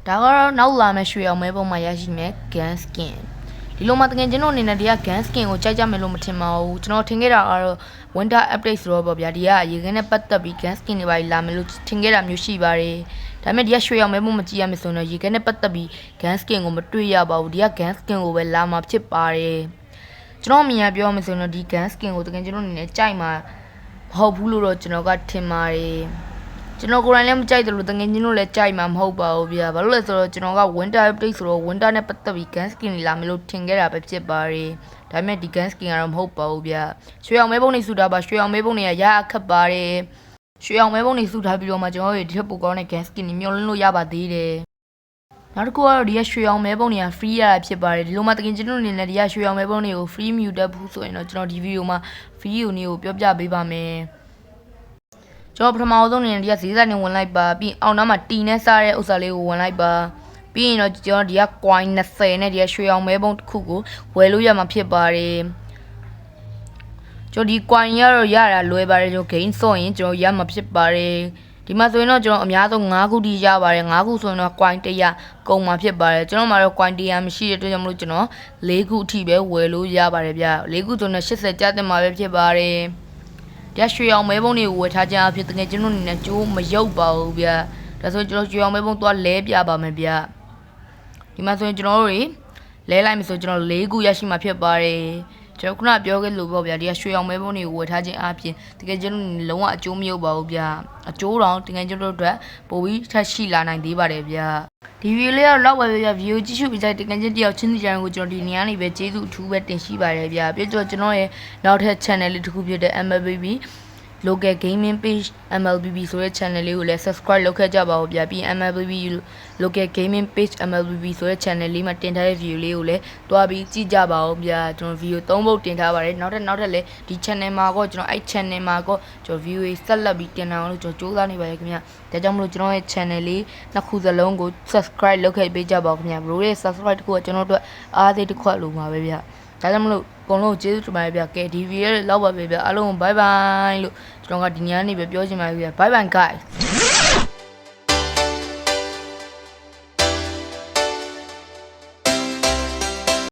ဒါကတော့နောက်လာမယ့်ရွှေအောင်မဲပုံမှာရရှိမယ် gun skin ဒီလိုမှတကယ်ကျွန်တော်အနေနဲ့ဒီက gun skin ကိုကြိုက်ကြမယ်လို့မထင်ပါဘူးကျွန်တော်ထင်ခဲ့တာကတော့ winter update ဆိုတော့ပေါ့ဗျာဒီကရေခဲနဲ့ပတ်သက်ပြီး gun skin တွေပါလာမယ်လို့ထင်ခဲ့တာမျိုးရှိပါတယ်ဒါပေမဲ့ဒီကရွှေအောင်မဲပုံမကြည့်ရမယ်ဆိုရင်တော့ရေခဲနဲ့ပတ်သက်ပြီး gun skin ကိုမတွေ့ရပါဘူးဒီက gun skin ကိုပဲလာမှာဖြစ်ပါတယ်ကျွန်တော်အမြင်အရပြောမယ်ဆိုရင်တော့ဒီ gun skin ကိုတကယ်ကျွန်တော်အနေနဲ့ကြိုက်မှာမဟုတ်ဘူးလို့တော့ကျွန်တော်ကထင်ပါတယ်ကျွန်တော်ကိုယ်တိုင်လည်းမကြိုက်တယ်လို့တကယ်ချင်းတို့လည်းကြိုက်မှာမဟုတ်ပါဘူးဗျာဘာလို့လဲဆိုတော့ကျွန်တော်က winter update ဆိုတော့ winter နဲ့ပတ်သက်ပြီး gun skin တွေလာမယ်လို့ထင်ခဲ့တာပဲဖြစ်ပါတယ်ဒါပေမဲ့ဒီ gun skin ကတော့မဟုတ်ပါဘူးဗျာရွှေအောင်မဲပုံတွေစုထားပါရွှေအောင်မဲပုံတွေကရအခက်ပါတယ်ရွှေအောင်မဲပုံတွေစုထားပြီးတော့မှကျွန်တော်တို့ဒီထက်ပိုကောင်းတဲ့ gun skin တွေမျှော်လင့်လို့ရပါသေးတယ်နောက်တစ်ခုကတော့ဒီရွှေအောင်မဲပုံတွေက free ရတာဖြစ်ပါတယ်ဒီလိုမှတကယ်ချင်းတို့အနေနဲ့ဒီရွှေအောင်မဲပုံတွေကို free မြူတတ်ဘူးဆိုရင်တော့ကျွန်တော်ဒီ video မှာ free ကိုပြောပြပေးပါမယ်ကျွန်တော်ပထမဆုံးအနေနဲ့ဒီကဈေးဆိုင်နဲ့ဝင်လိုက်ပါပြီးအောင်နားမှာတီနဲ့စားတဲ့ဥစ္စာလေးကိုဝင်လိုက်ပါပြီးရင်တော့ကျွန်တော်ဒီက coin 20နဲ့ဒီကရွှေအောင်မဲပုံတစ်ခုကိုဝယ်လို့ရမှာဖြစ်ပါတယ်ကျွန်တော်ဒီ coin ရတော့ရတာလွယ်ပါတယ်ကျွန်တော် gain ဆော့ရင်ကျွန်တော်ရမှာဖြစ်ပါတယ်ဒီမှာဆိုရင်တော့ကျွန်တော်အများဆုံး5ခုထိရပါတယ်5ခုဆိုရင်တော့ coin 100ကုန်မှာဖြစ်ပါတယ်ကျွန်တော်မှာတော့ coin 100မရှိတဲ့အတွက်ကြောင့်မလို့ကျွန်တော်4ခုအထိပဲဝယ်လို့ရပါတယ်ဗျ4ခုဆိုတော့80ကျတဲ့မှာပဲဖြစ်ပါတယ်ရရွှေအောင်မဲပုံတွေကိုဝယ်ထားကြအဖြစ်တကယ်ကျွန်တော်အနေနဲ့ကြိုးမရုပ်ပါဘူးဗျာဒါဆိုကျွန်တော်ရွှေအောင်မဲပုံသွားလဲပြပါမယ်ဗျာဒီမှာဆိုရင်ကျွန်တော်တို့တွေလဲလိုက်မယ်ဆိုကျွန်တော်၄ခုရရှိမှာဖြစ်ပါတယ်ကျွန်တော်ခုနပြောခဲ့လို့ပေါ့ဗျာဒီကရွှေအောင်မဲပုံတွေကိုဝယ်ထားခြင်းအပြင်တကယ်ကျွန်တော်လုံးဝအကျိုးမရုပ်ပါဘူးဗျာအကျိုးတောင်တကယ်ကျွန်တော်တို့အတွက်ပိုပြီးထပ်ရှိလာနိုင်သေးပါတယ်ဗျာဒီဗီဒီယိုလေးကတော့လောက်ပဲဗျာဗီဒီယိုကြည့်ရှုပြီးကြတဲ့တကယ်ချင်းတယောက်ချင်းစီကြရင်ကိုကျွန်တော်ဒီနေရာနေပဲကျေးဇူးအထူးပဲတင်ရှိပါတယ်ဗျာပြီးတော့ကျွန်တော်ရဲ့နောက်ထပ် channel လေးတစ်ခုဖြစ်တဲ့ MLBB local gaming page MLBB ဆိုတဲ့ channel လေးကိုလည်း subscribe လုပ်ခဲ့ကြပါဦးဗျာပြီး MLBB local gaming page MLBB ဆိုတဲ့ channel လေးမှာတင်ထားတဲ့ video လေးကိုလည်းတွားပြီးကြည့်ကြပါဦးဗျာကျွန်တော် video 3 ပုတ်တင်ထားပါတယ်နောက်ထပ်လည်းဒီ channel မှာတော့ကျွန်တော်အဲ့ channel မှာတော့ကျွန်တော် video ဆက်လက်ပြီးတင်အောင်လို့ကျွန်တော်စူးစမ်းနေပါတယ်ခင်ဗျာဒါကြောင့်မလို့ကျွန်တော်ရဲ့ channel လေးနှစ်ခုစလုံးကို subscribe လုပ်ခဲ့ပေးကြပါဦးခင်ဗျာ bro ရဲ့ subscribe တခုကကျွန်တော်တို့အားသေးတစ်ခွက်လိုမှာပဲဗျာဒါကြောင့်မလို့အကုန်လုံးကျေးဇူးတင်ပါတယ်ဗျာကဲဒီဗီဒီယိုရဲ့လောက်ပါပဲဗျာအားလုံး bye bye လို့ကျွန်တော်ကဒီညနေပဲပြောချင်ပါတယ်ဗျာ bye bye guys